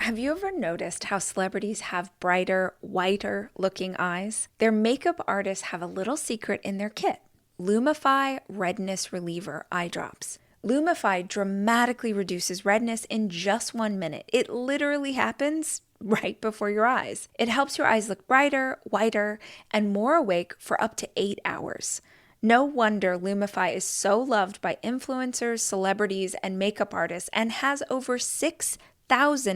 Have you ever noticed how celebrities have brighter, whiter looking eyes? Their makeup artists have a little secret in their kit: Lumify Redness Reliever Eye Drops. Lumify dramatically reduces redness in just 1 minute. It literally happens right before your eyes. It helps your eyes look brighter, whiter, and more awake for up to 8 hours. No wonder Lumify is so loved by influencers, celebrities, and makeup artists and has over 6,000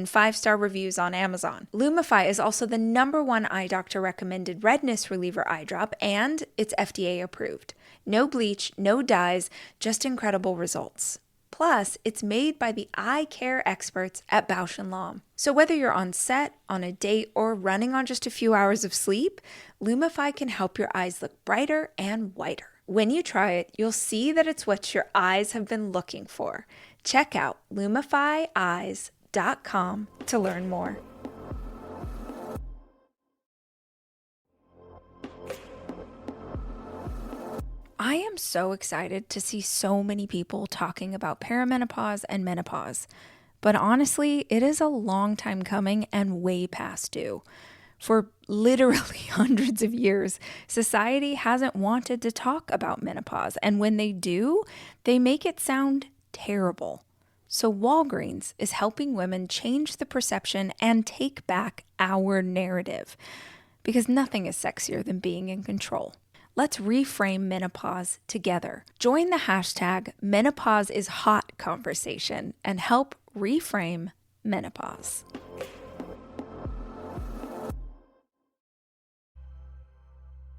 five-star reviews on Amazon. Lumify is also the #1 eye doctor recommended redness reliever eye drop, and it's FDA approved. No bleach, no dyes, just incredible results. Plus, it's made by the eye care experts at Bausch & Lomb. So whether you're on set, on a date, or running on just a few hours of sleep, Lumify can help your eyes look brighter and whiter. When you try it, you'll see that it's what your eyes have been looking for. Check out LumifyEyes.com to learn more. I am so excited to see so many people talking about perimenopause and menopause. But honestly, it is a long time coming and way past due. For literally hundreds of years, society hasn't wanted to talk about menopause, and when they do, they make it sound terrible. So Walgreens is helping women change the perception and take back our narrative, because nothing is sexier than being in control. Let's reframe menopause together. Join the hashtag #MenopauseIsHot conversation and help reframe menopause.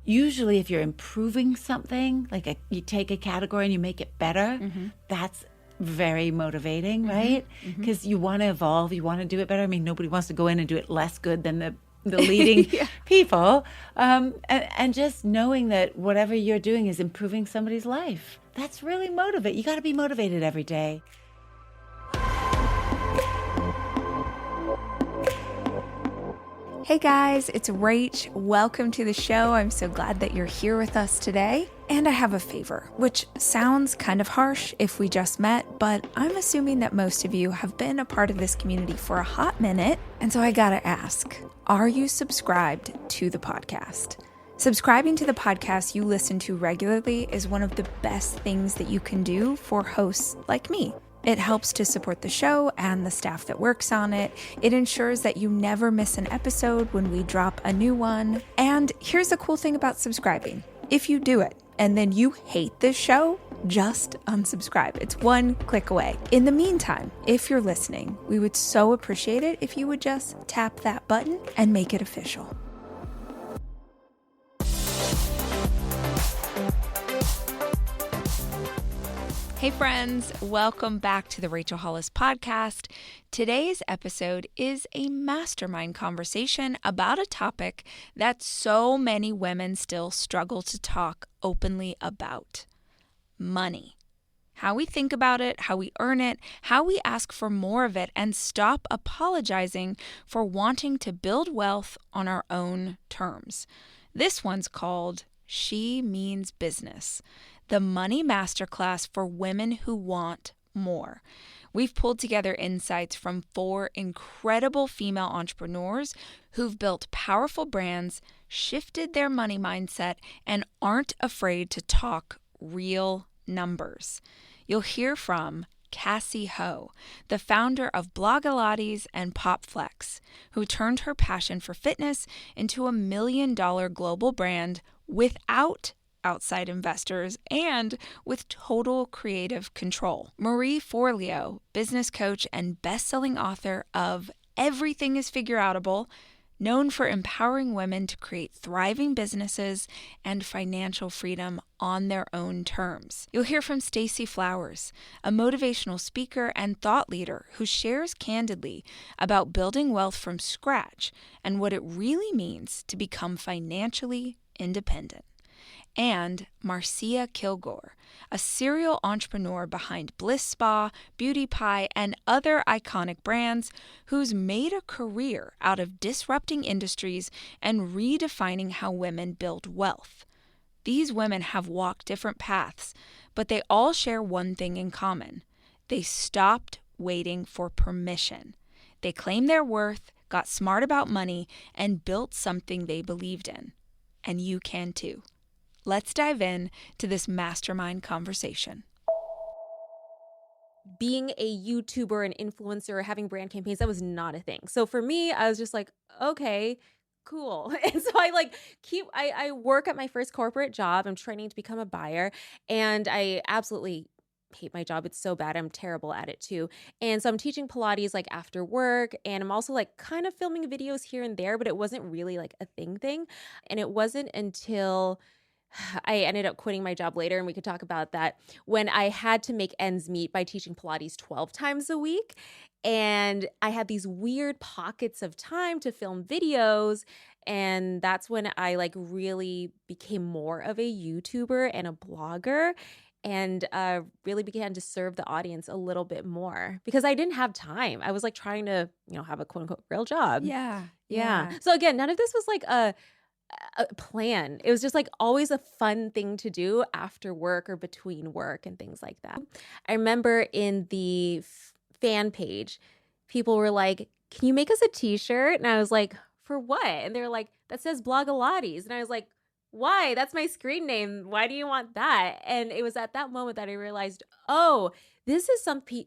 Usually if you're improving something, like you take a category and you make it better, that's very motivating, right? Because you want to evolve, you want to do it better. I mean, nobody wants to go in and do it less good than the leading people. And just knowing that whatever you're doing is improving somebody's life, that's really motivating. You got to be motivated every day. Hey guys, it's Rach. Welcome to the show. I'm so glad that you're here with us today. And I have a favor, which sounds kind of harsh if we just met, but I'm assuming that most of you have been a part of this community for a hot minute. And so I gotta ask, are you subscribed to the podcast? Subscribing to the podcast you listen to regularly is one of the best things that you can do for hosts like me. It helps to support the show and the staff that works on it. It ensures that you never miss an episode when we drop a new one. And here's the cool thing about subscribing. If you do it and then you hate this show, just unsubscribe. It's one click away. In the meantime, if you're listening, we would so appreciate it if you would just tap that button and make it official. Hey friends, welcome back to the Rachel Hollis podcast. Today's episode is a mastermind conversation about a topic that so many women still struggle to talk openly about: money. How we think about it, how we earn it, how we ask for more of it, and stop apologizing for wanting to build wealth on our own terms. This one's called She Means Business, the money masterclass for women who want more. We've pulled together insights from 4 incredible female entrepreneurs who've built powerful brands, shifted their money mindset, and aren't afraid to talk real numbers. You'll hear from Cassie Ho, the founder of Blogilates and PopFlex, who turned her passion for fitness into $1 million global brand without outside investors and with total creative control. Marie Forleo, business coach and best-selling author of Everything is Figureoutable, known for empowering women to create thriving businesses and financial freedom on their own terms. You'll hear from Stacey Flowers, a motivational speaker and thought leader who shares candidly about building wealth from scratch and what it really means to become financially independent. And Marcia Kilgore, a serial entrepreneur behind Bliss Spa, Beauty Pie, and other iconic brands who's made a career out of disrupting industries and redefining how women build wealth. These women have walked different paths, but they all share one thing in common. They stopped waiting for permission. They claimed their worth, got smart about money, and built something they believed in. And you can too. Let's dive in to this mastermind conversation. Being a YouTuber, an influencer, having brand campaigns, that was not a thing. So for me, I was just like, okay, cool. And so I work at my first corporate job. I'm training to become a buyer, and I absolutely hate my job. It's so bad. I'm terrible at it too. And so I'm teaching Pilates like after work, and I'm also like kind of filming videos here and there, but it wasn't really like a thing. And it wasn't until I ended up quitting my job later, and we could talk about that, when I had to make ends meet by teaching Pilates 12 times a week. And I had these weird pockets of time to film videos. And that's when I like really became more of a YouTuber and a blogger, and really began to serve the audience a little bit more because I didn't have time. I was like trying to, have a quote unquote real job. Yeah. So again, none of this was like a plan. It was just like always a fun thing to do after work or between work and things like that. I remember in the fan page, people were like, "Can you make us a t-shirt?" And I was like, "For what?" And they're like, "That says Blogalates." And I was like, "Why? That's my screen name. Why do you want that?" And it was at that moment that I realized, oh, this is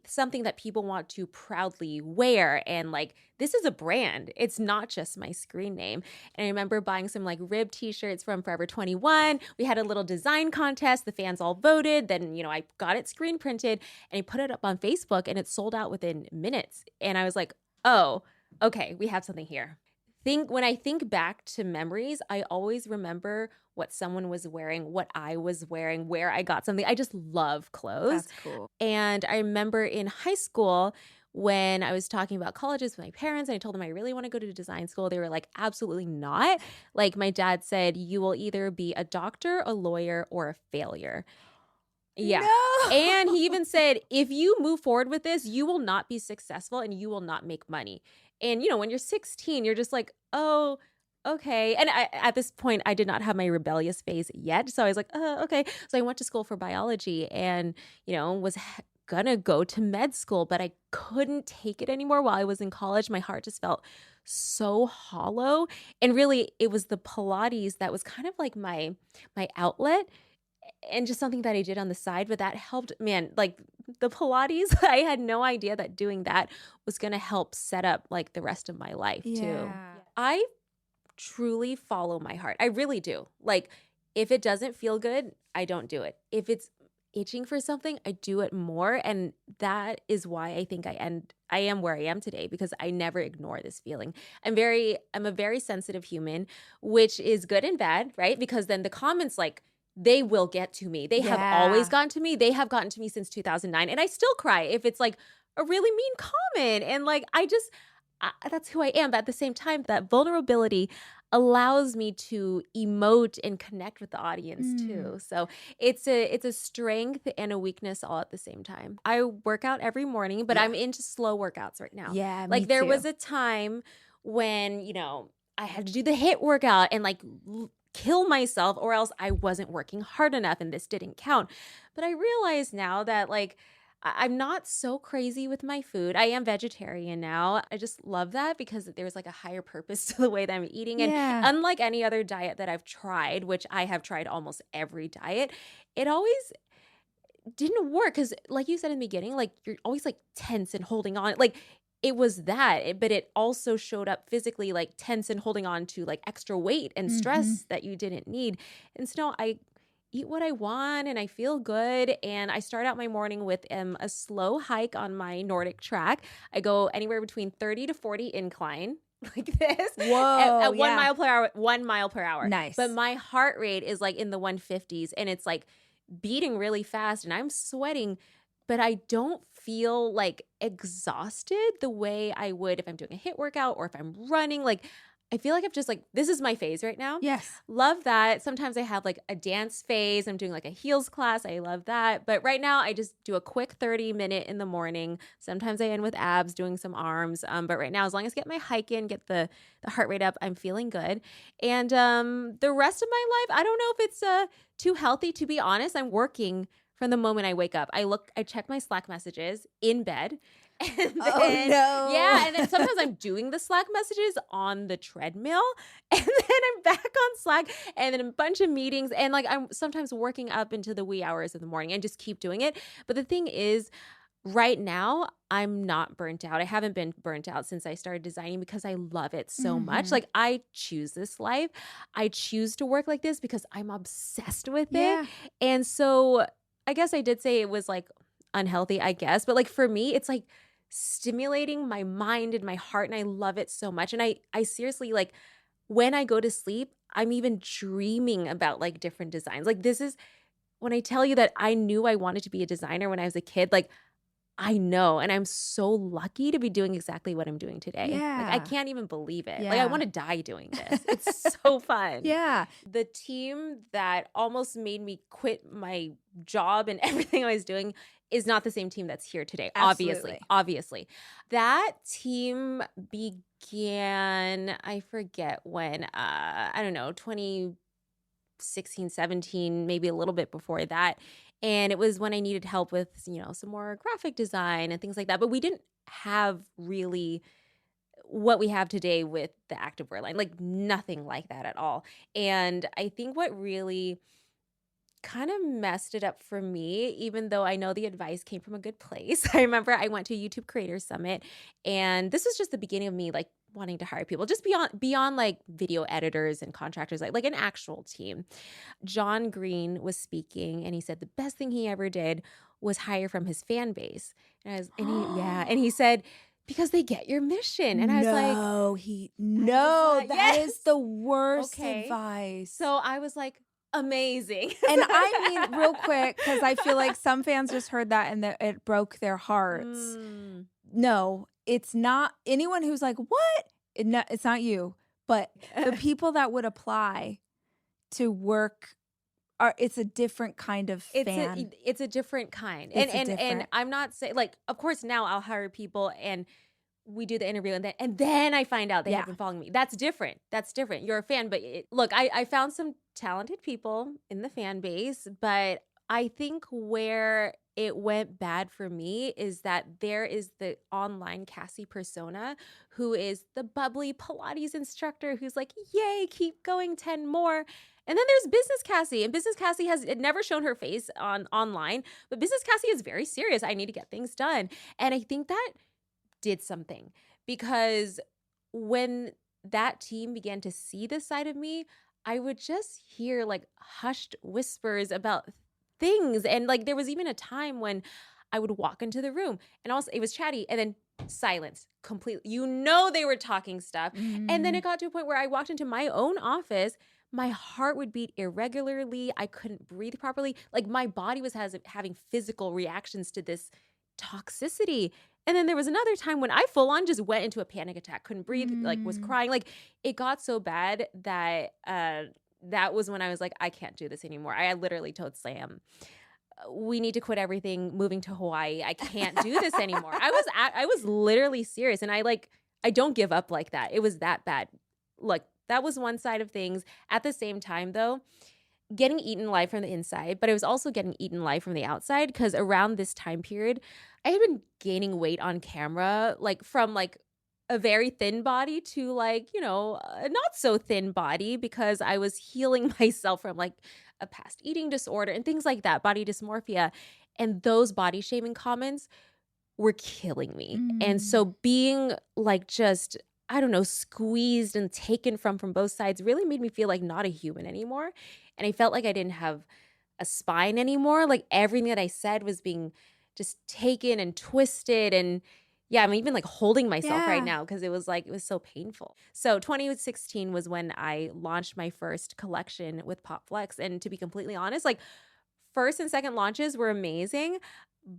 something that people want to proudly wear. And like, this is a brand. It's not just my screen name. And I remember buying some like rib t-shirts from Forever 21. We had a little design contest. The fans all voted. Then, I got it screen printed and I put it up on Facebook, and it sold out within minutes. And I was like, oh, okay, we have something here. When I think back to memories, I always remember what someone was wearing, what I was wearing, where I got something. I just love clothes. That's cool. And I remember in high school when I was talking about colleges with my parents and I told them I really want to go to design school, they were like, absolutely not. Like my dad said, you will either be a doctor, a lawyer, or a failure. Yeah. No. And he even said, if you move forward with this, you will not be successful and you will not make money. And, when you're 16, you're just like, oh, okay. And at this point, I did not have my rebellious phase yet. So I was like, okay. So I went to school for biology and, was going to go to med school, but I couldn't take it anymore while I was in college. My heart just felt so hollow. And really, it was the Pilates that was kind of like my outlet. And just something that I did on the side, but that helped, man, like the Pilates, I had no idea that doing that was going to help set up like the rest of my life too. I truly follow my heart. I really do. Like if it doesn't feel good, I don't do it. If it's itching for something, I do it more. And that is why I think I am where I am today, because I never ignore this feeling. I'm a very sensitive human, which is good and bad, right? Because then the comments like, they will get to me. They have always gotten to me. They have gotten to me since 2009. And I still cry if it's like a really mean comment. And like, that's who I am. But at the same time, that vulnerability allows me to emote and connect with the audience too. So it's a strength and a weakness all at the same time. I work out every morning, but I'm into slow workouts right now. Yeah, like there was a time when, I had to do the HIIT workout and like kill myself or else I wasn't working hard enough and this didn't count. But I realize now that like I'm not so crazy with my food. I am vegetarian now. I just love that because there's like a higher purpose to the way that I'm eating. And unlike any other diet that I've tried, which I have tried almost every diet, it always didn't work because like you said in the beginning, like you're always like tense and holding on. Like it was that, but it also showed up physically like tense and holding on to like extra weight and stress that you didn't need. And so now I eat what I want and I feel good. And I start out my morning with a slow hike on my Nordic track. I go anywhere between 30 to 40 incline like this. Whoa, at 1 mile per hour, 1 mile per hour. Nice. But my heart rate is like in the 150s and it's like beating really fast and I'm sweating, but I don't feel like exhausted the way I would if I'm doing a HIIT workout or if I'm running. Like, I feel like I'm just like, this is my phase right now. Yes. Love that. Sometimes I have like a dance phase. I'm doing like a heels class. I love that. But right now I just do a quick 30-minute in the morning. Sometimes I end with abs doing some arms. But right now, as long as I get my hike in, get the heart rate up, I'm feeling good. And the rest of my life, I don't know if it's too healthy, to be honest. I'm working from the moment I wake up. I check my Slack messages in bed. And then, no. Yeah. And then sometimes I'm doing the Slack messages on the treadmill. And then I'm back on Slack and then a bunch of meetings. And like I'm sometimes working up into the wee hours of the morning and just keep doing it. But the thing is, right now, I'm not burnt out. I haven't been burnt out since I started designing because I love it so much. Like I choose this life. I choose to work like this because I'm obsessed with it. And so I guess I did say it was like unhealthy, I guess. But like for me, it's like stimulating my mind and my heart. And I love it so much. And I seriously, like when I go to sleep, I'm even dreaming about like different designs. Like this is when I tell you that I knew I wanted to be a designer when I was a kid, like I know. And I'm so lucky to be doing exactly what I'm doing today. Yeah. Like I can't even believe it. Yeah. Like I want to die doing this. It's so fun. Yeah. The team that almost made me quit my job and everything I was doing is not the same team that's here today. Absolutely. Obviously. That team began, I forget when, I don't know, 2016, 17, maybe a little bit before that. And it was when I needed help with, some more graphic design and things like that. But we didn't have really what we have today with the activewear line, like nothing like that at all. And I think what really kind of messed it up for me, even though I know the advice came from a good place. I remember I went to a YouTube Creators Summit, and this was just the beginning of me like wanting to hire people just beyond like video editors and contractors, like an actual team. John Green was speaking, and he said the best thing he ever did was hire from his fan base. And he said, because they get your mission. And I was like, that yes. is the worst Okay. advice. So I was like, amazing. And I mean, real quick, because I feel like some fans just heard that and it broke their hearts. No, it's not anyone who's like, what? It's not you, but the people that would apply to work it's a different kind of fan. It's a different kind. It's And I'm not saying, like, of course now I'll hire people and we do the interview and then I find out they have been following me. That's different. You're a fan. But look, I found some talented people in the fan base, but I think where it went bad for me is that there is the online Cassie persona who is the bubbly Pilates instructor who's like, yay, keep going 10 more. And then there's Business Cassie, and Business Cassie has never shown her face online, but Business Cassie is very serious. I need to get things done. And I think that did something, because when that team began to see this side of me, I would just hear like hushed whispers about things. And like there was even a time when I would walk into the room and also it was chatty and then silence completely. They were talking stuff. And then it got to a point where I walked into my own office, my heart would beat irregularly. I couldn't breathe properly. Like my body was having physical reactions to this toxicity. And then there was another time when I full on just went into a panic attack, couldn't breathe, like was crying. Like it got so bad that that was when I was like, I can't do this anymore. I literally told Sam, we need to quit everything, moving to Hawaii. I can't do this anymore. I was literally serious. And I don't give up like that. It was that bad. Look, that was one side of things. At the same time though, getting eaten alive from the inside, but I was also getting eaten alive from the outside, because around this time period, I had been gaining weight on camera, like from like a very thin body to like, a not so thin body, because I was healing myself from like a past eating disorder and things like that, body dysmorphia. And those body shaming comments were killing me. And so being like just, I don't know, squeezed and taken from both sides really made me feel like not a human anymore. And I felt like I didn't have a spine anymore. Like everything that I said was being just taken and twisted. And yeah, I'm even like holding myself right now because it was so painful. So 2016 was when I launched my first collection with Pop Flex. And to be completely honest, like first and second launches were amazing,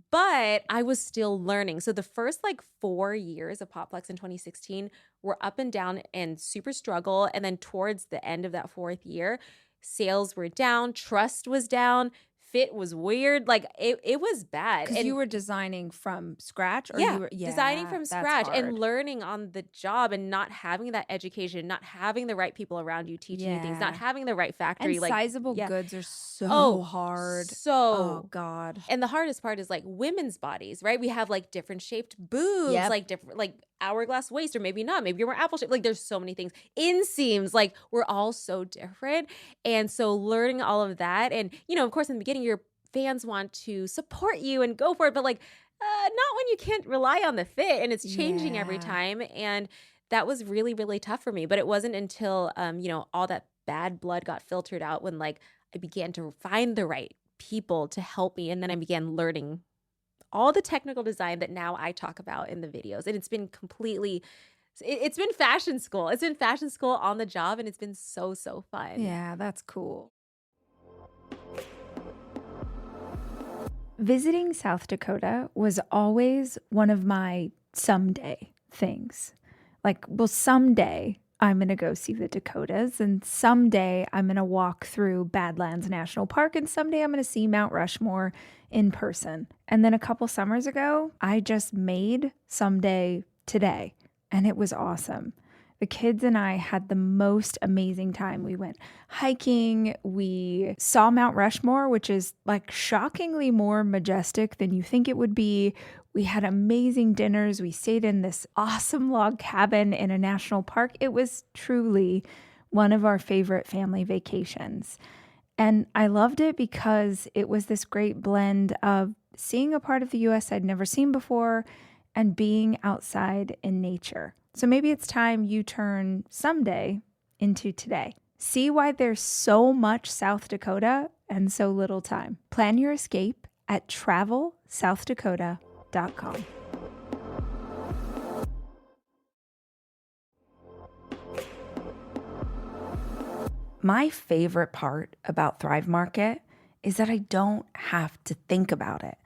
but I was still learning. So the first like 4 years of Pop Flex in 2016 were up and down and super struggle. And then towards the end of that fourth year, sales were down, trust was down, fit was weird. Like it was bad. Because And you were designing from scratch, or yeah, you were designing from that's scratch and hard. learning on the job and not having that education, not having the right people around you teaching you things, not Yeah. having the right factory. And Like, sizable yeah. goods are so Oh, hard. Oh so God. and the hardest part is like women's bodies, right? We have like different shaped boobs, Yep. like different, like hourglass waist, or maybe not. Maybe you're more apple shaped. Like there's so many things. Inseams, like we're all so different. And so learning all of that, and of course, in the beginning, your fans want to support you and go for it, but like not when you can't rely on the fit and it's changing every Yeah. time. And that was really, really tough for me. But it wasn't until all that bad blood got filtered out when like I began to find the right people to help me. And then I began learning all the technical design that now I talk about in the videos. And it's been it's been fashion school. It's been fashion school on the job, and it's been so, so fun. Yeah, that's cool. Visiting South Dakota was always one of my someday things. Like, well, someday I'm going to go see the Dakotas, and someday I'm going to walk through Badlands National Park, and someday I'm going to see Mount Rushmore in person. And then a couple summers ago, I just made someday today, and it was awesome. The kids and I had the most amazing time. We went hiking. We saw Mount Rushmore, which is like shockingly more majestic than you think it would be. We had amazing dinners. We stayed in this awesome log cabin in a national park. It was truly one of our favorite family vacations. And I loved it because it was this great blend of seeing a part of the U.S. I'd never seen before and being outside in nature. So maybe it's time you turn someday into today. See why there's so much South Dakota and so little time. Plan your escape at travelsouthdakota.com. My favorite part about Thrive Market is that I don't have to think about it.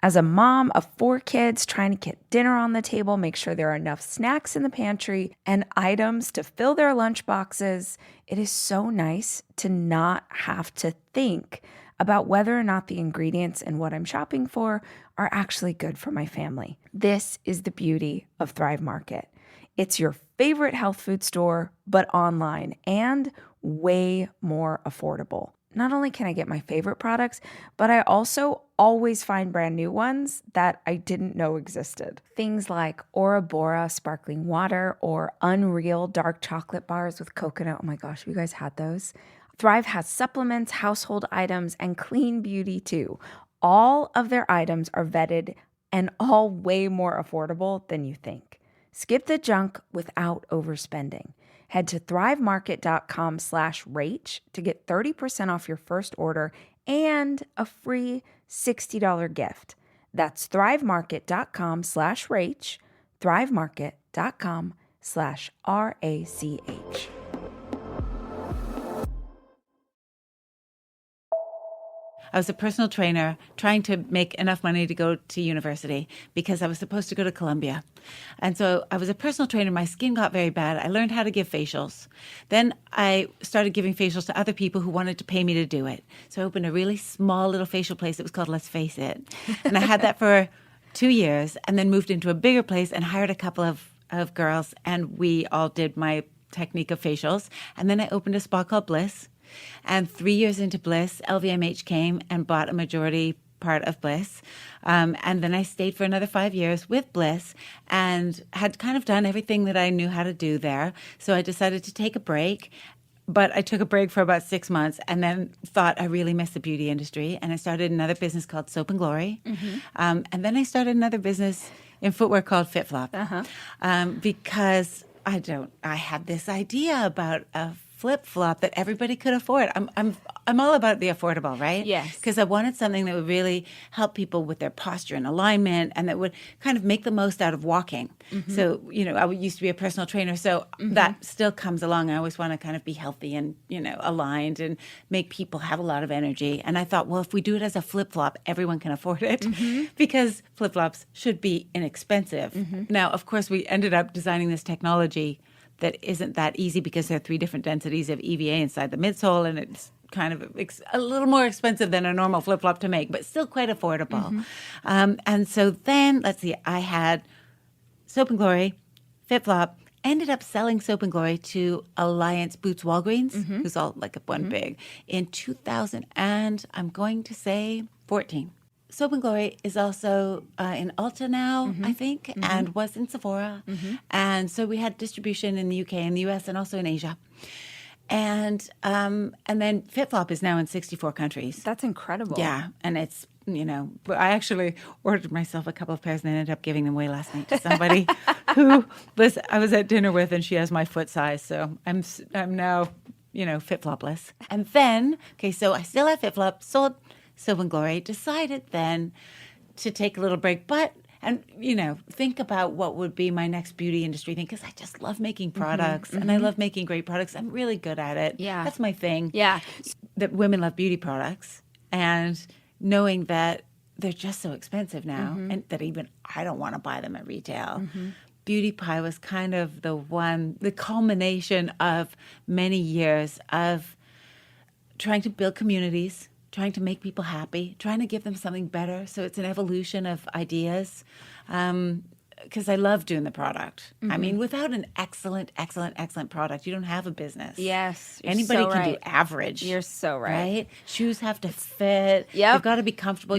As a mom of 4 kids trying to get dinner on the table, make sure there are enough snacks in the pantry and items to fill their lunch boxes, it is so nice to not have to think about whether or not the ingredients and what I'm shopping for are actually good for my family. This is the beauty of Thrive Market. It's your favorite health food store, but online and way more affordable. Not only can I get my favorite products, but I also always find brand new ones that I didn't know existed. Things like Ora Bora sparkling water or Unreal dark chocolate bars with coconut. Oh my gosh, have you guys had those? Thrive has supplements, household items, and clean beauty too. All of their items are vetted and all way more affordable than you think. Skip the junk without overspending. Head to thrivemarket.com/Rach to get 30% off your first order and a free $60 gift. That's thrivemarket.com/Rach, thrivemarket.com/RACH. I was a personal trainer trying to make enough money to go to university because I was supposed to go to Columbia. And so I was a personal trainer. My skin got very bad. I learned how to give facials. Then I started giving facials to other people who wanted to pay me to do it. So I opened a really small little facial place. It was called Let's Face It. And I had that for 2 years and then moved into a bigger place and hired a couple of girls. And we all did my technique of facials. And then I opened a spa called Bliss. And 3 years into Bliss, LVMH came and bought a majority part of Bliss. And then I stayed for another 5 years with Bliss and had kind of done everything that I knew how to do there. So I decided to take a break. But I took a break for about 6 months and then thought I really missed the beauty industry. And I started another business called Soap and Glory. Mm-hmm. And then I started another business in footwear called FitFlop. Because I had this idea about a flip-flop that everybody could afford. I'm all about the affordable, right? Yes. Because I wanted something that would really help people with their posture and alignment and that would kind of make the most out of walking. Mm-hmm. So, I used to be a personal trainer, so that still comes along. I always want to kind of be healthy and, aligned and make people have a lot of energy. And I thought, well, if we do it as a flip-flop, everyone can afford it because flip-flops should be inexpensive. Mm-hmm. Now, of course, we ended up designing this technology that isn't that easy because there are 3 different densities of EVA inside the midsole, and it's kind of a little more expensive than a normal flip-flop to make, but still quite affordable. And so then, let's see, I had Soap and Glory, Flip-Flop, ended up selling Soap and Glory to Alliance Boots Walgreens, who's all like one big, in 2000 and I'm going to say 14. Soap and Glory is also in Ulta now, I think, and was in Sephora. And so we had distribution in the UK and the US and also in Asia. And then Flip-Flop is now in 64 countries. That's incredible. Yeah, and it's, I actually ordered myself a couple of pairs and ended up giving them away last night to somebody who I was at dinner with, and she has my foot size, so I'm now, Flip-Flopless. And then, so I still have Flip-Flop, sold Soap and Glory, decided then to take a little break, and think about what would be my next beauty industry thing, because I just love making products and I love making great products. I'm really good at it. Yeah. That's my thing. Yeah. That women love beauty products, and knowing that they're just so expensive now and that even I don't want to buy them at retail. Beauty Pie was kind of the culmination of many years of trying to build communities, trying to make people happy, trying to give them something better. So it's an evolution of ideas, because I love doing the product. I mean, without an excellent product, you don't have a business. Yes. Anybody so can right. do average. You're so right. Right? Shoes have to fit. Yep. They've got to be comfortable.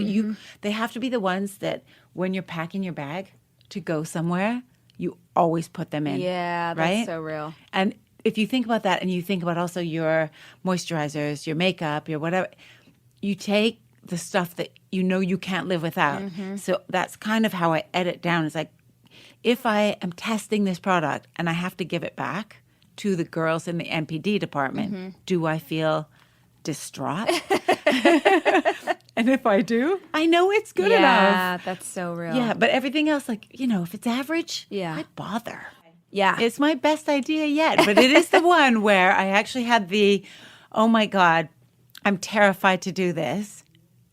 They have to be the ones that when you're packing your bag to go somewhere, you always put them in. Yeah, that's right? so real. And if you think about that, and you think about also your moisturizers, your makeup, your whatever, you take the stuff that you can't live without. So that's kind of how I edit down. It's like, if I am testing this product and I have to give it back to the girls in the NPD department, do I feel distraught? And if I do, I know it's good enough. Yeah, that's so real. Yeah, but everything else, like, if it's average, why bother? Yeah. It's my best idea yet, but it is the one where I actually had oh my God, I'm terrified to do this.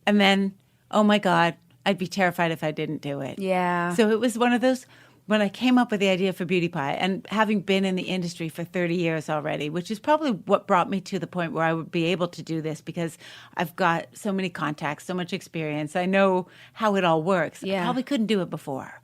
And then, oh my God, I'd be terrified if I didn't do it. Yeah. So it was one of those, when I came up with the idea for Beauty Pie, and having been in the industry for 30 years already, which is probably what brought me to the point where I would be able to do this, because I've got so many contacts, so much experience. I know how it all works. Yeah. I probably couldn't do it before.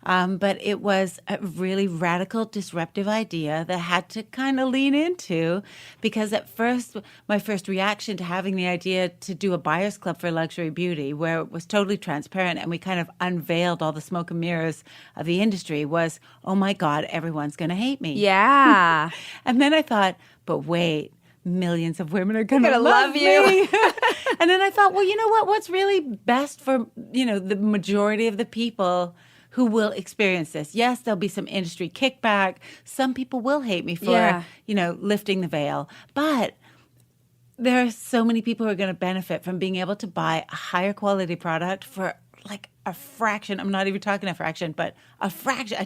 But it was a really radical, disruptive idea that I had to kind of lean into, because at first, my first reaction to having the idea to do a buyer's club for luxury beauty, where it was totally transparent and we kind of unveiled all the smoke and mirrors of the industry, was, oh my God, everyone's going to hate me. Yeah. And then I thought, but wait, millions of women are going to love you. And then I thought, well, you know what? What's really best for, the majority of the people who will experience this? Yes, there'll be some industry kickback. Some people will hate me for, lifting the veil. But there are so many people who are going to benefit from being able to buy a higher quality product for like a fraction. I'm not even talking a fraction, but a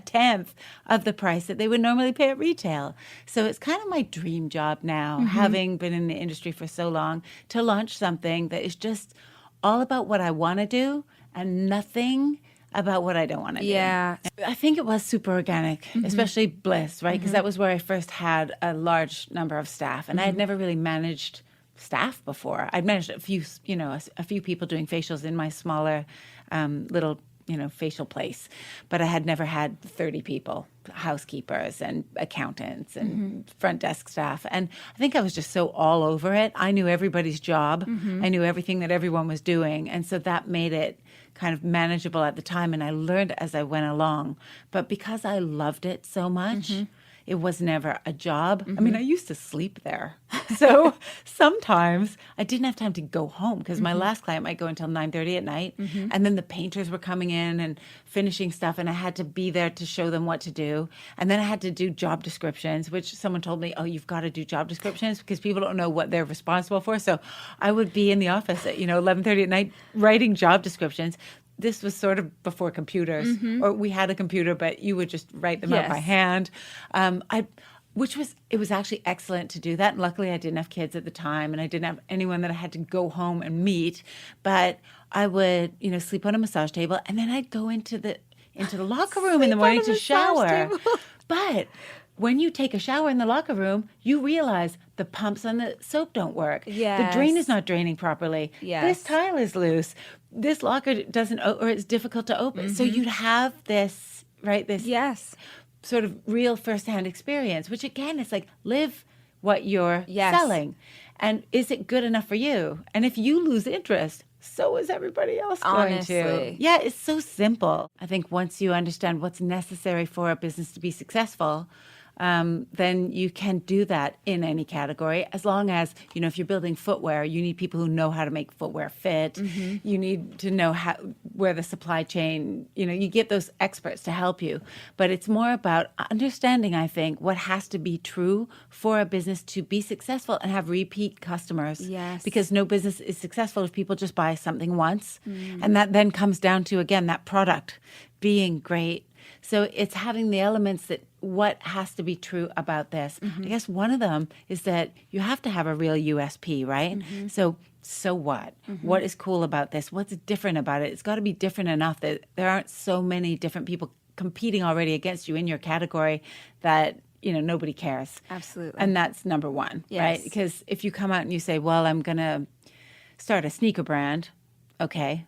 tenth of the price that they would normally pay at retail. So it's kind of my dream job now, having been in the industry for so long, to launch something that is just all about what I want to do and nothing about what I don't want to do. Yeah. I think it was super organic, especially Bliss, right? Because that was where I first had a large number of staff, and I had never really managed staff before. I'd managed a few people doing facials in my smaller little, facial place, but I had never had 30 people, housekeepers and accountants and front desk staff. And I think I was just so all over it. I knew everybody's job. I knew everything that everyone was doing. And so that made it kind of manageable at the time. And I learned as I went along. But because I loved it so much, it was never a job. I mean, I used to sleep there. So sometimes I didn't have time to go home, because my last client might go until 9:30 at night. And then the painters were coming in and finishing stuff, and I had to be there to show them what to do. And then I had to do job descriptions, which someone told me, oh, you've got to do job descriptions because people don't know what they're responsible for. So I would be in the office at 11:30 at night writing job descriptions. This was sort of before computers, or we had a computer, but you would just write them out by hand. It was actually excellent to do that. And luckily I didn't have kids at the time, and I didn't have anyone that I had to go home and meet. But I would, sleep on a massage table, and then I'd go into the locker room in the morning to shower. But when you take a shower in the locker room, you realize the pumps on the soap don't work. Yes. The drain is not draining properly. Yes. This tile is loose. This locker doesn't, or it's difficult to open. So you'd have this, right? This Yes. sort of real firsthand experience, which again, is like live what you're Yes. selling. And is it good enough for you? And if you lose interest, so is everybody else going to. Honestly. Yeah, it's so simple. I think once you understand what's necessary for a business to be successful, then you can do that in any category. As long as, if you're building footwear, you need people who know how to make footwear fit. You need to know where the supply chain, you get those experts to help you. But it's more about understanding, I think, what has to be true for a business to be successful and have repeat customers. Yes. Because no business is successful if people just buy something once. And that then comes down to, again, that product being great. So it's having the elements that what has to be true about this. I guess one of them is that you have to have a real USP, right? So what? What is cool about this? What's different about it? It's got to be different enough that there aren't so many different people competing already against you in your category that, nobody cares. Absolutely. And that's number one, Yes. right? Because if you come out and you say, well, I'm going to start a sneaker brand, okay.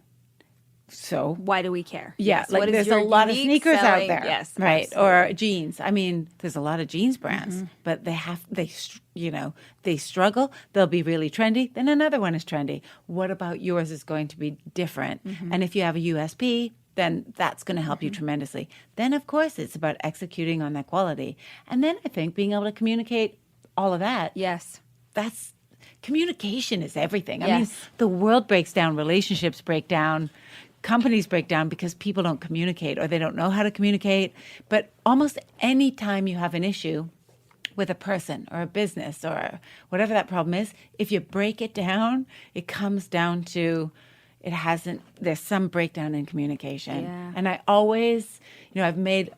So Why do we care? yeah, Yes. like What is there's your a lot of unique sneakers selling? out there, Yes. right? Absolutely. Or jeans. I mean, there's a lot of jeans brands, but they struggle. They'll be really trendy. Then another one is trendy. What about yours is going to be different? And if you have a USP, then that's going to help you tremendously. Then, of course, it's about executing on that quality. And then I think being able to communicate all of that. Yes. That's communication is everything. I mean, Yes. the world breaks down, relationships break down, companies break down because people don't communicate or they don't know how to communicate. But almost any time you have an issue with a person or a business or whatever that problem is, if you break it down, it comes down to there's some breakdown in communication. Yeah. And I always, I've made,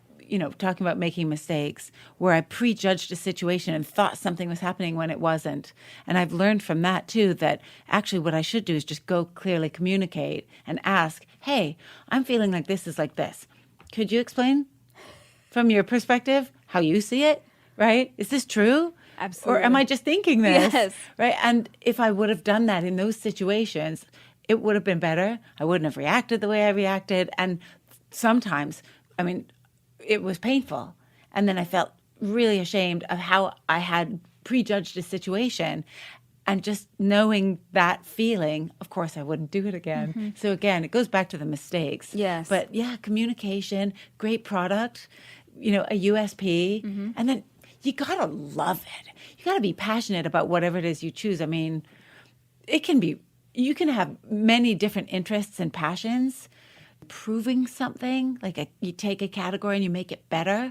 talking about making mistakes where I prejudged a situation and thought something was happening when it wasn't. And I've learned from that too, that actually what I should do is just go clearly communicate and ask, hey, I'm feeling like this is like this. Could you explain from your perspective how you see it? Right? Is this true? Absolutely. Or am I just thinking this? Yes. Right? And if I would have done that in those situations, it would have been better. I wouldn't have reacted the way I reacted. And sometimes, it was painful. And then I felt really ashamed of how I had prejudged a situation. And just knowing that feeling, of course, I wouldn't do it again. So again, it goes back to the mistakes. Yes. But yeah, communication, great product, a USP. And then you got to love it. You got to be passionate about whatever it is you choose. I mean, you can have many different interests and passions. Proving something, like you take a category and you make it better,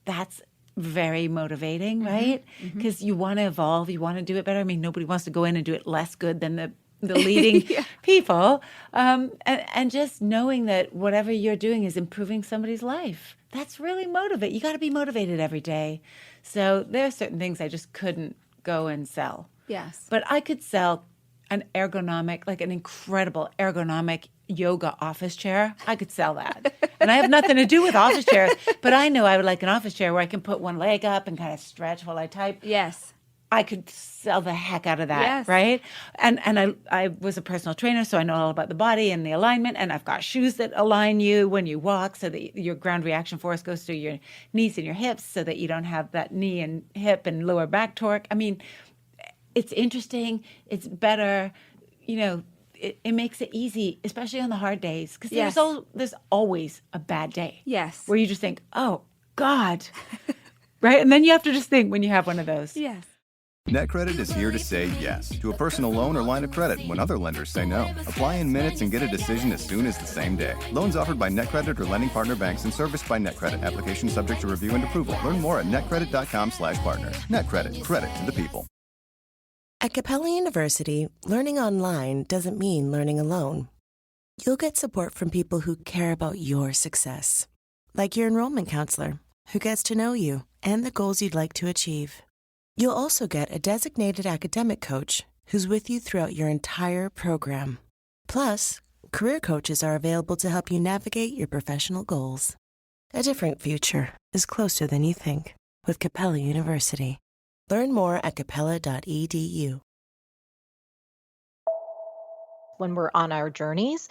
that's very motivating, right? Because you want to evolve, you want to do it better. I mean, nobody wants to go in and do it less good than the leading people. And just knowing that whatever you're doing is improving somebody's life, that's really motivating. You got to be motivated every day. So there are certain things I just couldn't go and sell. Yes. But I could sell an incredible ergonomic yoga office chair. I could sell that. And I have nothing to do with office chairs, but I know I would like an office chair where I can put one leg up and kind of stretch while I type. Yes. I could sell the heck out of that, Yes. right? And I was a personal trainer, so I know all about the body and the alignment, and I've got shoes that align you when you walk so that your ground reaction force goes through your knees and your hips so that you don't have that knee and hip and lower back torque. I mean, it's interesting. It's better. It makes it easy, especially on the hard days, because Yes. there's always a bad day. Yes. Where you just think, oh, God. Right? And then you have to just think when you have one of those. Yes. NetCredit is here to say yes to a personal loan or line of credit when other lenders say no. Apply in minutes and get a decision as soon as the same day. Loans offered by NetCredit or lending partner banks and serviced by NetCredit. Application subject to review and approval. Learn more at netcredit.com/partners. NetCredit. Credit to the people. At Capella University, learning online doesn't mean learning alone. You'll get support from people who care about your success, like your enrollment counselor, who gets to know you and the goals you'd like to achieve. You'll also get a designated academic coach who's with you throughout your entire program. Plus, career coaches are available to help you navigate your professional goals. A different future is closer than you think. with Capella University. Learn more at capella.edu. When we're on our journeys,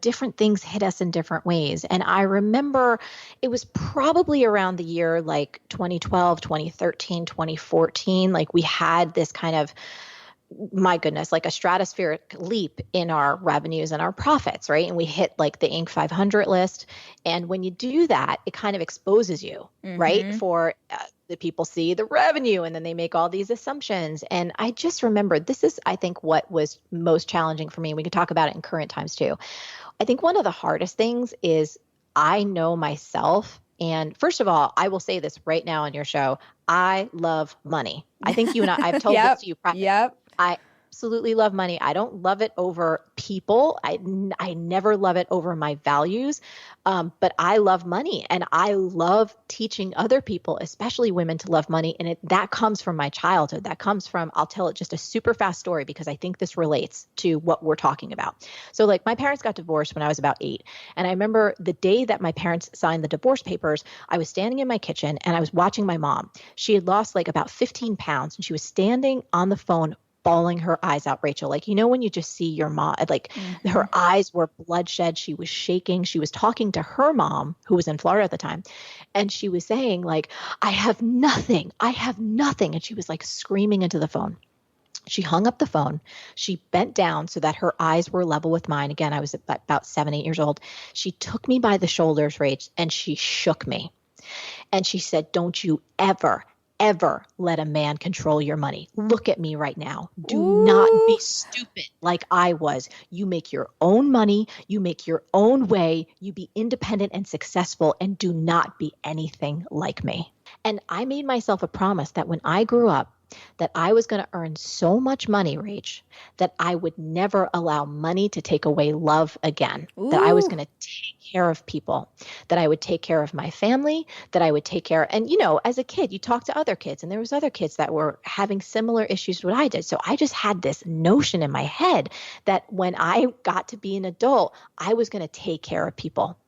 different things hit us in different ways. And I remember it was probably around the year like 2012, 2013, 2014, like we had this kind of, my goodness, like a stratospheric leap in our revenues and our profits, right? And we hit like the Inc. 500 list. And when you do that, it kind of exposes you, right? For the people see the revenue and then they make all these assumptions. And I just remember this is, I think, what was most challenging for me. We could talk about it in current times too. I think one of the hardest things is I know myself. And first of all, I will say this right now on your show. I love money. I think you and I've told this to you. I absolutely love money. I don't love it over people. I never love it over my values. But I love money and I love teaching other people, especially women, to love money. And that comes from my childhood. That comes from, I'll tell it just a super fast story because I think this relates to what we're talking about. So like my parents got divorced when I was about 8. And I remember the day that my parents signed the divorce papers, I was standing in my kitchen and I was watching my mom. She had lost like about 15 pounds and she was standing on the phone bawling her eyes out, Rachel. Like, when you just see your mom, like her eyes were bloodshot. She was shaking. She was talking to her mom, who was in Florida at the time. And she was saying like, I have nothing. I have nothing. And she was like screaming into the phone. She hung up the phone. She bent down so that her eyes were level with mine. Again, I was about 7, 8 years old. She took me by the shoulders, Rach, and she shook me. And she said, don't you ever let a man control your money. Look at me right now. Do not be stupid like I was. You make your own money. You make your own way. You be independent and successful and do not be anything like me. And I made myself a promise that when I grew up, that I was going to earn so much money, Rach, that I would never allow money to take away love again. That I was going to take care of people, that I would take care of my family, that I would take care. And, as a kid, you talk to other kids and there was other kids that were having similar issues to what I did. So I just had this notion in my head that when I got to be an adult, I was going to take care of people.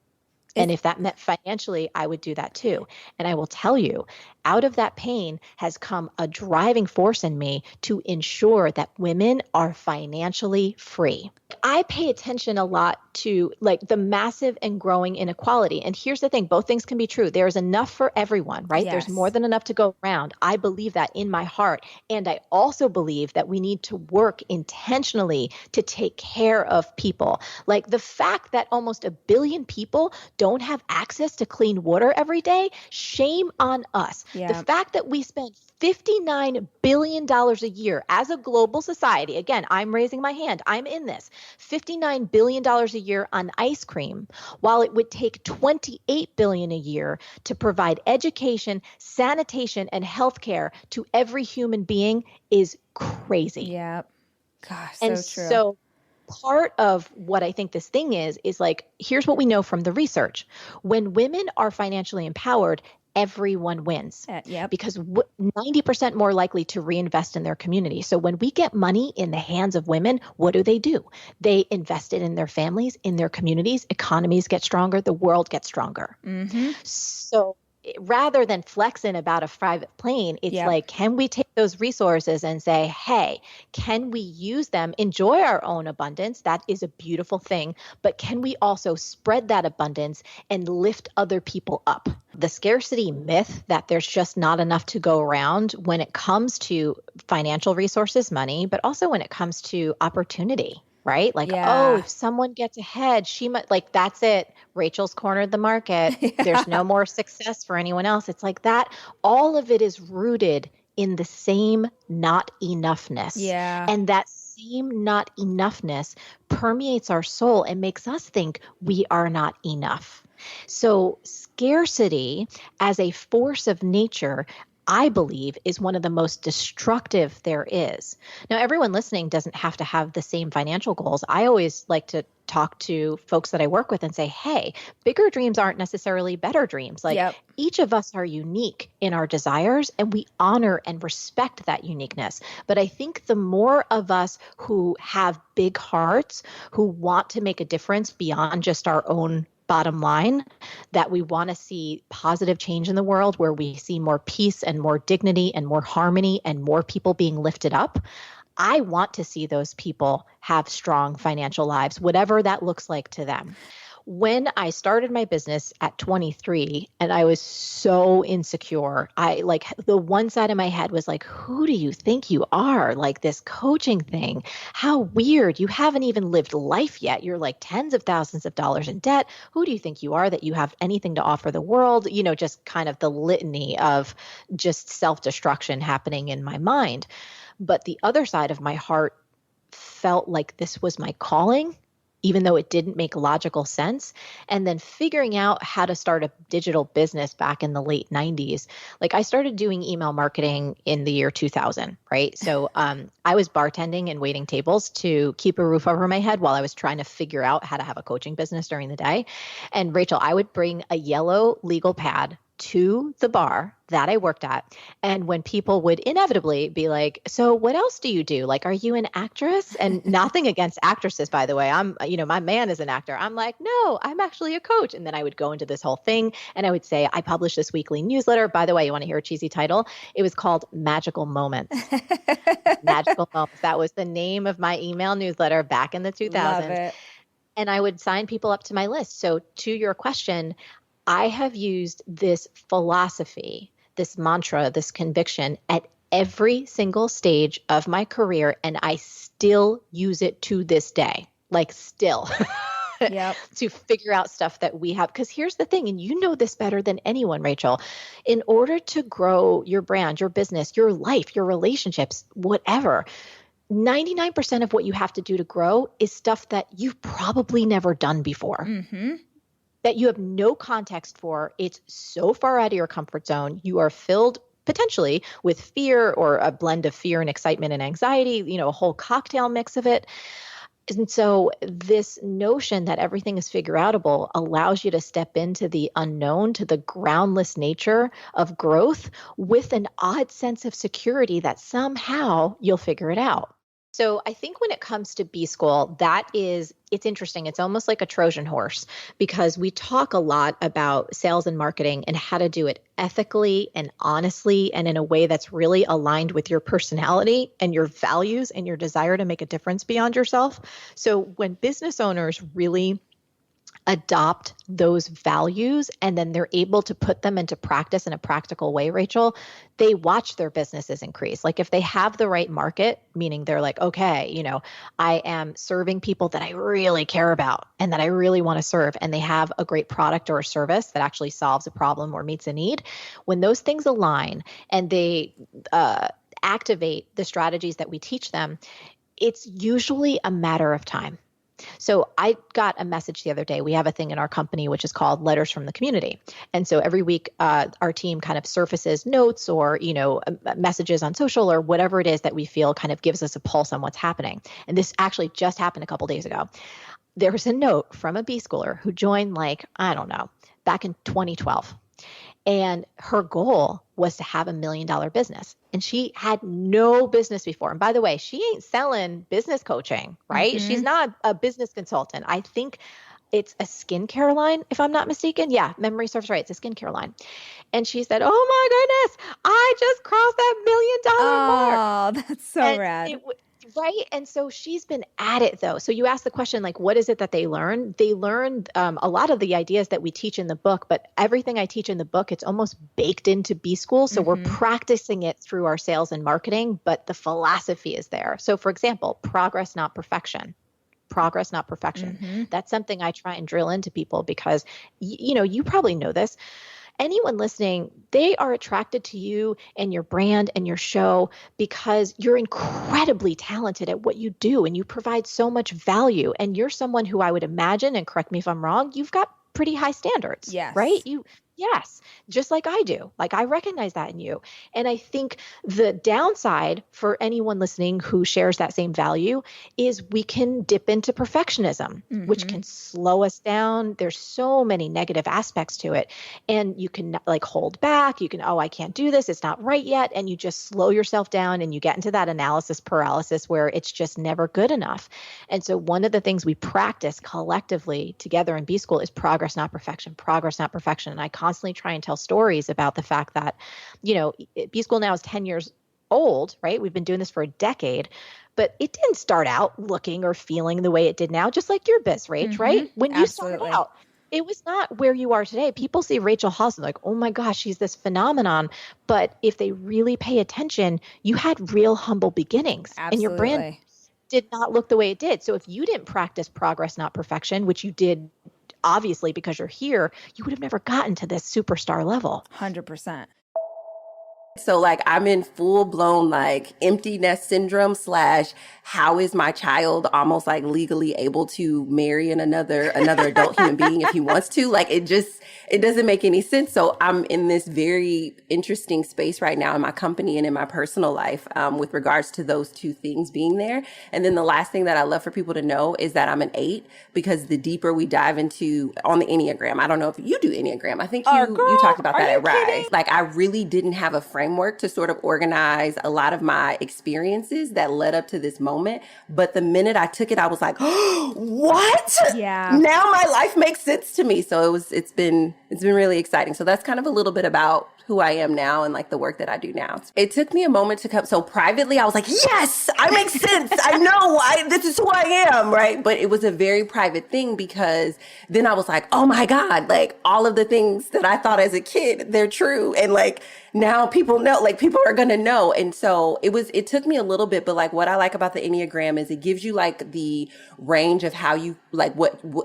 And if that meant financially, I would do that too. And I will tell you, out of that pain has come a driving force in me to ensure that women are financially free. I pay attention a lot to like the massive and growing inequality. And here's the thing, both things can be true. There is enough for everyone, right? Yes. There's more than enough to go around. I believe that in my heart. And I also believe that we need to work intentionally to take care of people. Like the fact that almost 1 billion people don't have access to clean water every day, shame on us. Yeah. The fact that we spend $59 billion a year as a global society. Again, I'm raising my hand. I'm in this. $59 billion a year on ice cream, while it would take $28 billion a year to provide education, sanitation, and healthcare to every human being is crazy. Yeah. Gosh, and so true. So part of what I think this thing is like, here's what we know from the research. When women are financially empowered, everyone wins because 90% more likely to reinvest in their community. So when we get money in the hands of women, what do? They invest it in their families, in their communities, economies get stronger, the world gets stronger. So rather than flexing about a private plane, it's like, can we take those resources and say, hey, can we use them, enjoy our own abundance? That is a beautiful thing. But can we also spread that abundance and lift other people up? The scarcity myth that there's just not enough to go around when it comes to financial resources, money, but also when it comes to opportunity. Right? Like, if someone gets ahead, she might, like, that's it. Rachel's cornered the market. There's no more success for anyone else. It's like that. All of it is rooted in the same not enoughness. Yeah. And that same not enoughness permeates our soul and makes us think we are not enough. So scarcity as a force of nature, I believe, is one of the most destructive there is. Now, everyone listening doesn't have to have the same financial goals. I always like to talk to folks that I work with and say, hey, bigger dreams aren't necessarily better dreams. Like each of us are unique in our desires and we honor and respect that uniqueness. But I think the more of us who have big hearts, who want to make a difference beyond just our own bottom line, that we want to see positive change in the world, where we see more peace and more dignity and more harmony and more people being lifted up, I want to see those people have strong financial lives, whatever that looks like to them. When I started my business at 23 and I was so insecure, the one side of my head was like, who do you think you are? Like, this coaching thing, how weird. You haven't even lived life yet. You're like tens of thousands of dollars in debt. Who do you think you are that you have anything to offer the world? Just kind of the litany of just self-destruction happening in my mind. But the other side of my heart felt like this was my calling, even though it didn't make logical sense. And then figuring out how to start a digital business back in the late 90s. Like, I started doing email marketing in the year 2000, right? So I was bartending and waiting tables to keep a roof over my head while I was trying to figure out how to have a coaching business during the day. And Rachel, I would bring a yellow legal pad to the bar that I worked at. And when people would inevitably be like, so what else do you do? Like, are you an actress? And nothing against actresses, by the way. My man is an actor. I'm like, no, I'm actually a coach. And then I would go into this whole thing and I would say, I publish this weekly newsletter. By the way, you want to hear a cheesy title? It was called Magical Moments. Magical Moments. That was the name of my email newsletter back in the 2000s. Love it. And I would sign people up to my list. So to your question, I have used this philosophy, this mantra, this conviction at every single stage of my career, and I still use it to this day, like still, Yep. to figure out stuff that we have. Because here's the thing, and you know this better than anyone, Rachel, in order to grow your brand, your business, your life, your relationships, whatever, 99% of what you have to do to grow is stuff that you've probably never done before. Mm-hmm. That you have no context for. It's so far out of your comfort zone. You are filled potentially with fear, or a blend of fear and excitement and anxiety, a whole cocktail mix of it. And so this notion that everything is figure outable allows you to step into the unknown, to the groundless nature of growth, with an odd sense of security that somehow you'll figure it out. So I think when it comes to B School, it's interesting. It's almost like a Trojan horse, because we talk a lot about sales and marketing and how to do it ethically and honestly and in a way that's really aligned with your personality and your values and your desire to make a difference beyond yourself. So when business owners really adopt those values and then they're able to put them into practice in a practical way, Rachel, they watch their businesses increase. Like, if they have the right market, meaning they're like, okay, I am serving people that I really care about and that I really want to serve, and they have a great product or a service that actually solves a problem or meets a need. When those things align and they activate the strategies that we teach them, it's usually a matter of time. So I got a message the other day. We have a thing in our company which is called Letters from the Community. And so every week our team kind of surfaces notes or, messages on social or whatever it is that we feel kind of gives us a pulse on what's happening. And this actually just happened a couple days ago. There was a note from a B schooler who joined back in 2012. And her goal was to have $1 million business. And she had no business before. And by the way, she ain't selling business coaching, right? Mm-hmm. She's not a business consultant. I think it's a skincare line, if I'm not mistaken. Yeah, memory serves right. It's a skincare line. And she said, oh my goodness, I just crossed that $1 million mark. Oh, that's so rad. Right. And so she's been at it, though. So you ask the question, like, what is it that they learn? They learned a lot of the ideas that we teach in the book, but everything I teach in the book, it's almost baked into B School. So we're practicing it through our sales and marketing, but the philosophy is there. So for example, progress, not perfection. Progress, not perfection. Mm-hmm. That's something I try and drill into people because, you probably know this. Anyone listening, they are attracted to you and your brand and your show because you're incredibly talented at what you do and you provide so much value. And you're someone who I would imagine, and correct me if I'm wrong, you've got pretty high standards, yes. right? You Yes, just like I do. Like I recognize that in you. And I think the downside for anyone listening who shares that same value is we can dip into perfectionism, which can slow us down. There's so many negative aspects to it. And you can like hold back. You can, oh, I can't do this. It's not right yet. And you just slow yourself down and you get into that analysis paralysis where it's just never good enough. And so one of the things we practice collectively together in B School is progress, not perfection, progress, not perfection. And I constantly try and tell stories about the fact that, B School now is 10 years old, right? We've been doing this for a decade, but it didn't start out looking or feeling the way it did now, just like your biz, Rach, right? When you started out, it was not where you are today. People see Rachel Hollis and like, oh my gosh, she's this phenomenon. But if they really pay attention, you had real humble beginnings and your brand did not look the way it did. So if you didn't practice progress, not perfection, which you did obviously because you're here, you would have never gotten to this superstar level. 100%. So like I'm in full blown like empty nest syndrome / how is my child almost like legally able to marry another adult human being if he wants to? Like it doesn't make any sense. So I'm in this very interesting space right now in my company and in my personal life with regards to those two things being there. And then the last thing that I love for people to know is that I'm an 8 because the deeper we dive into on the Enneagram, I don't know if you do Enneagram. I think you talked about that at Rise. Like I really didn't have a framework to sort of organize a lot of my experiences that led up to this moment. But the minute I took it, I was like, oh, what? Yeah. Now my life makes sense to me. So it's been really exciting. So that's kind of a little bit about who I am now and like the work that I do now. It took me a moment to come. So privately, I was like, yes, I make sense. I know this is who I am. Right. But it was a very private thing because then I was like, oh my God, like all of the things that I thought as a kid, they're true. And like now people know, like people are going to know. And so it took me a little bit, but like what I like about the Enneagram is it gives you like the range of how you like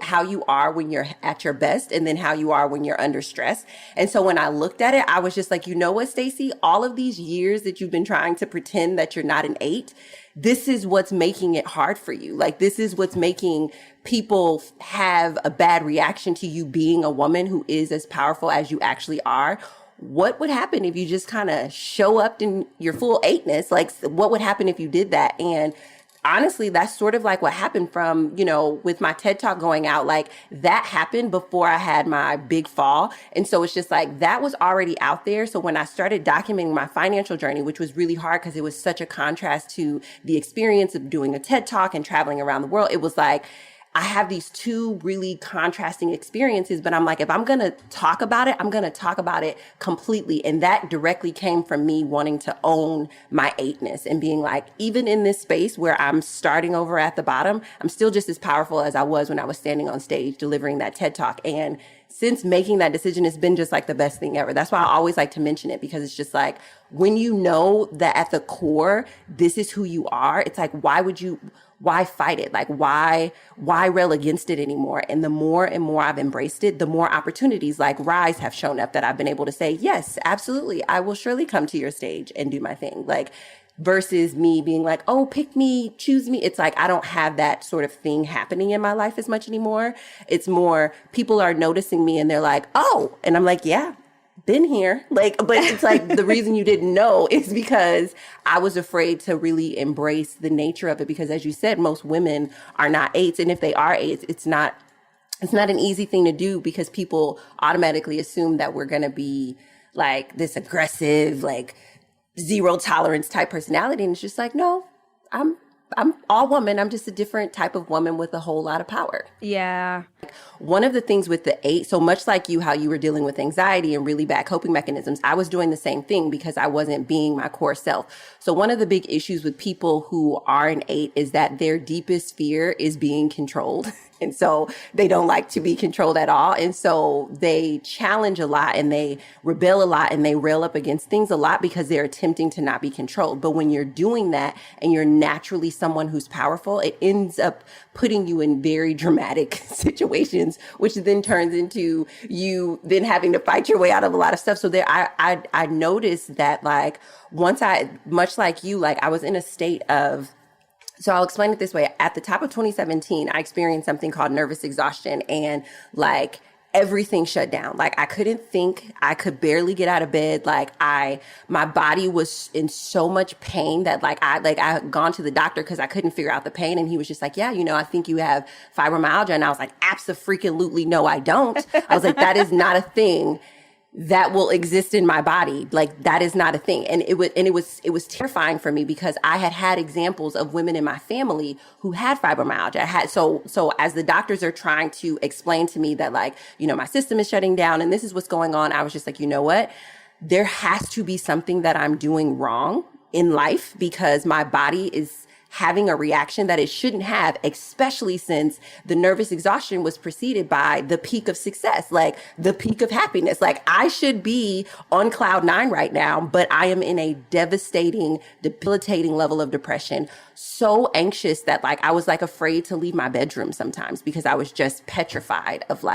how you are when you're at your best and then how you are when you're under stress. And so when I looked at it, I was just like, you know what, Stacey, all of these years that you've been trying to pretend that you're not an 8, this is what's making it hard for you. Like this is what's making people have a bad reaction to you being a woman who is as powerful as you actually are. What would happen if you just kind of show up in your full 8ness? Like what would happen if you did that? And honestly, that's sort of like what happened from, with my TED Talk going out, like that happened before I had my big fall. And so it's just like that was already out there. So when I started documenting my financial journey, which was really hard because it was such a contrast to the experience of doing a TED Talk and traveling around the world, it was like, I have these two really contrasting experiences, but I'm like, if I'm going to talk about it, I'm going to talk about it completely. And that directly came from me wanting to own my 8ness and being like, even in this space where I'm starting over at the bottom, I'm still just as powerful as I was when I was standing on stage delivering that TED Talk. And since making that decision, it's been just like the best thing ever. That's why I always like to mention it, because it's just like, when you know that at the core, this is who you are, it's like, why fight it? Like, why rail against it anymore? And the more and more I've embraced it, the more opportunities like Rise have shown up that I've been able to say, yes, absolutely, I will surely come to your stage and do my thing. Like, versus me being like, oh, pick me, choose me. It's like, I don't have that sort of thing happening in my life as much anymore. It's more people are noticing me and they're like, oh, and I'm like, yeah, been here. Like, but it's like the reason you didn't know is because I was afraid to really embrace the nature of it. Because as you said, most women are not 8s. And if they are 8s, it's not an easy thing to do because people automatically assume that we're going to be like this aggressive, like zero tolerance type personality. And it's just like, no, I'm all woman. I'm just a different type of woman with a whole lot of power. Yeah. One of the things with the 8, so much like you, how you were dealing with anxiety and really bad coping mechanisms, I was doing the same thing because I wasn't being my core self. So one of the big issues with people who are an 8 is that their deepest fear is being controlled. And so they don't like to be controlled at all. And so they challenge a lot and they rebel a lot and they rail up against things a lot because they're attempting to not be controlled. But when you're doing that and you're naturally someone who's powerful, it ends up putting you in very dramatic situations, which then turns into you then having to fight your way out of a lot of stuff. So there, I noticed that like once much like you, like I was in a state of, so I'll explain it this way. At the top of 2017, I experienced something called nervous exhaustion. And like everything shut down. Like I couldn't think, I could barely get out of bed. Like my body was in so much pain that I had gone to the doctor because I couldn't figure out the pain. And he was just like, yeah, I think you have fibromyalgia. And I was like, abso-freaking-lutely no, I don't. I was like, that is not a thing that will exist in my body. Like that is not a thing. And it was terrifying for me because I had examples of women in my family who had fibromyalgia. So as the doctors are trying to explain to me that my system is shutting down and this is what's going on, I was just like, you know what? There has to be something that I'm doing wrong in life because my body is having a reaction that it shouldn't have, especially since the nervous exhaustion was preceded by the peak of success, like the peak of happiness. Like I should be on cloud 9 right now, but I am in a devastating, debilitating level of depression. So anxious that I was afraid to leave my bedroom sometimes because I was just petrified of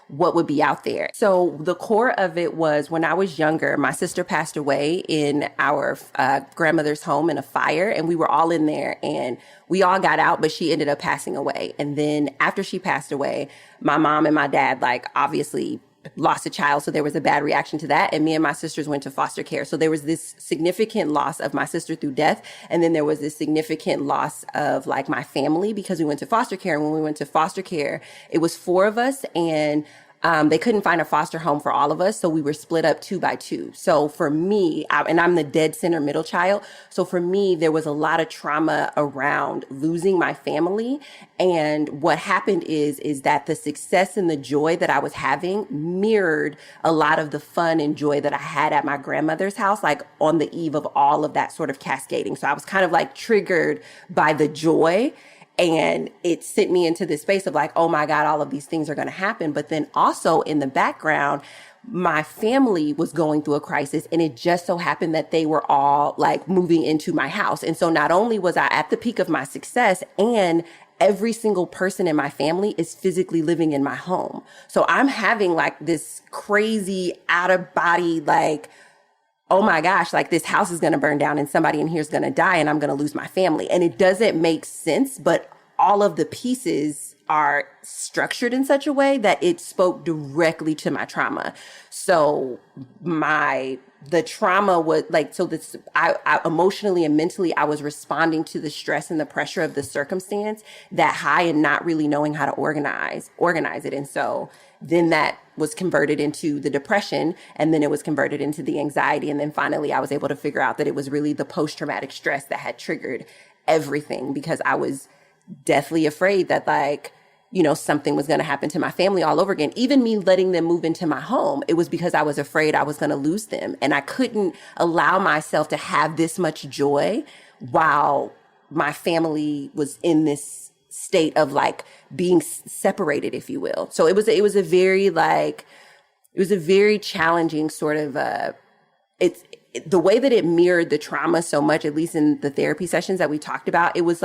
what would be out there. So the core of it was when I was younger, my sister passed away in our grandmother's home in a fire, and we were all in there and we all got out, but she ended up passing away. And then after she passed away, my mom and my dad obviously lost a child. So there was a bad reaction to that. And me and my sisters went to foster care. So there was this significant loss of my sister through death. And then there was this significant loss of my family because we went to foster care. And when we went to foster care, it was 4 of us and they couldn't find a foster home for all of us. So we were split up 2 by 2. So for me, and I'm the dead center middle child. So for me, there was a lot of trauma around losing my family. And what happened is that the success and the joy that I was having mirrored a lot of the fun and joy that I had at my grandmother's house, on the eve of all of that sort of cascading. So I was kind of triggered by the joy. And it sent me into this space of oh my God, all of these things are going to happen. But then also in the background, my family was going through a crisis, and it just so happened that they were all moving into my house. And so not only was I at the peak of my success, and every single person in my family is physically living in my home. So I'm having this crazy out of body, oh my gosh, this house is going to burn down and somebody in here is going to die and I'm going to lose my family. And it doesn't make sense, but all of the pieces are structured in such a way that it spoke directly to my trauma. So the trauma was I emotionally and mentally, I was responding to the stress and the pressure of the circumstance that high and not really knowing how to organize it. And so then that was converted into the depression, and then it was converted into the anxiety. And then finally, I was able to figure out that it was really the post-traumatic stress that had triggered everything because I was deathly afraid that something was going to happen to my family all over again. Even me letting them move into my home, it was because I was afraid I was going to lose them. And I couldn't allow myself to have this much joy while my family was in this state of being separated, if you will. So it was a very challenging sort of, the way that it mirrored the trauma so much, at least in the therapy sessions that we talked about, it was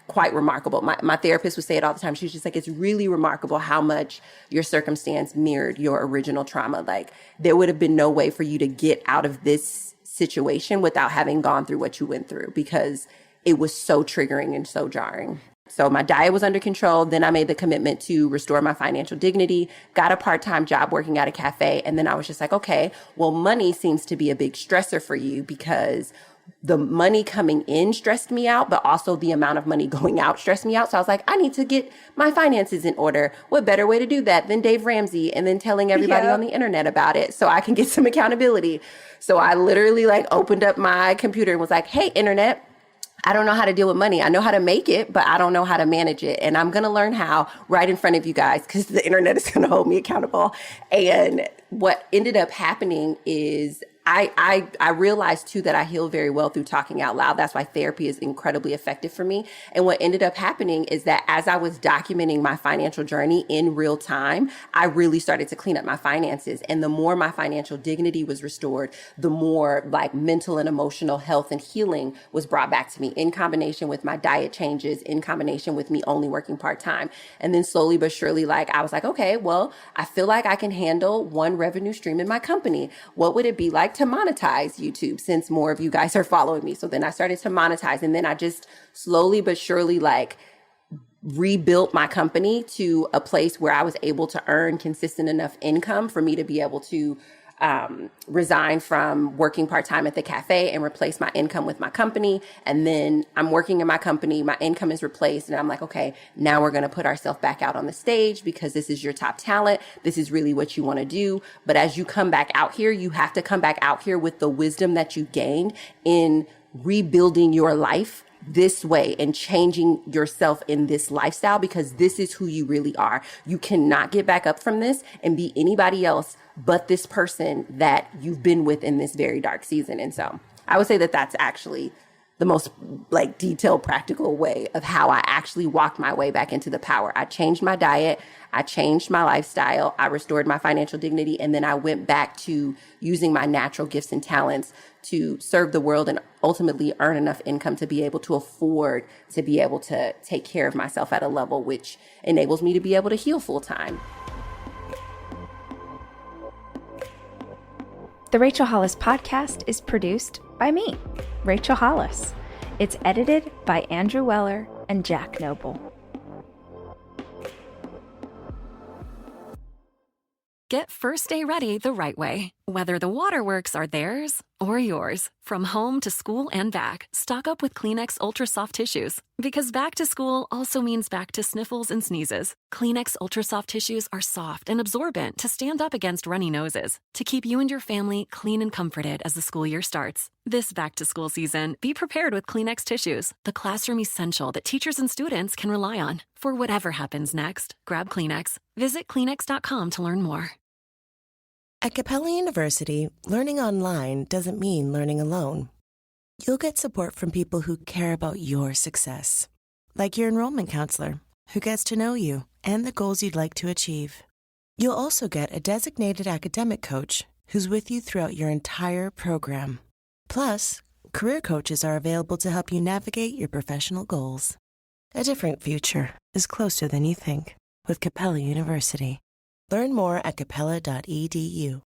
quite remarkable. My therapist would say it all the time. She was just it's really remarkable how much your circumstance mirrored your original trauma. There would have been no way for you to get out of this situation without having gone through what you went through because it was so triggering and so jarring. So my diet was under control. Then I made the commitment to restore my financial dignity, got a part-time job working at a cafe. And then I was just okay, well, money seems to be a big stressor for you because the money coming in stressed me out, but also the amount of money going out stressed me out. So I was I need to get my finances in order. What better way to do that than Dave Ramsey and then telling everybody on the internet about it so I can get some accountability. So I literally opened up my computer and was hey, internet, I don't know how to deal with money. I know how to make it, but I don't know how to manage it. And I'm going to learn how right in front of you guys because the internet is going to hold me accountable. And what ended up happening is I realized too that I heal very well through talking out loud. That's why therapy is incredibly effective for me. And what ended up happening is that as I was documenting my financial journey in real time, I really started to clean up my finances. And the more my financial dignity was restored, the more mental and emotional health and healing was brought back to me in combination with my diet changes, in combination with me only working part-time. And then slowly but surely, I was okay, well, I feel I can handle one revenue stream in my company. What would it be to monetize YouTube since more of you guys are following me? So then I started to monetize, and then I just slowly but surely rebuilt my company to a place where I was able to earn consistent enough income for me to be able to resign from working part-time at the cafe and replace my income with my company. And then I'm working in my company, my income is replaced. And I'm like, okay, now we're going to put ourselves back out on the stage because this is your top talent. This is really what you want to do. But as you come back out here, you have to come back out here with the wisdom that you gained in rebuilding your life this way and changing yourself in this lifestyle, because this is who you really are. You cannot get back up from this and be anybody else but this person that you've been with in this very dark season. And so I would say that that's actually the most like detailed, practical way of how I actually walked my way back into the power. I changed my diet. I changed my lifestyle. I restored my financial dignity. And then I went back to using my natural gifts and talents to serve the world and ultimately earn enough income to be able to afford to be able to take care of myself at a level which enables me to be able to heal full time. The Rachel Hollis podcast is produced by me, Rachel Hollis. It's edited by Andrew Weller and Jack Noble. Get first day ready the right way. Whether the waterworks are theirs or yours. From home to school and back, stock up with Kleenex Ultra Soft Tissues. Because back to school also means back to sniffles and sneezes. Kleenex Ultra Soft Tissues are soft and absorbent to stand up against runny noses. To keep you and your family clean and comforted as the school year starts. This back to school season, be prepared with Kleenex Tissues, the classroom essential that teachers and students can rely on. For whatever happens next, grab Kleenex. Visit Kleenex.com to learn more. At Capella University, learning online doesn't mean learning alone. You'll get support from people who care about your success, like your enrollment counselor, who gets to know you and the goals you'd like to achieve. You'll also get a designated academic coach who's with you throughout your entire program. Plus, career coaches are available to help you navigate your professional goals. A different future is closer than you think with Capella University. Learn more at capella.edu.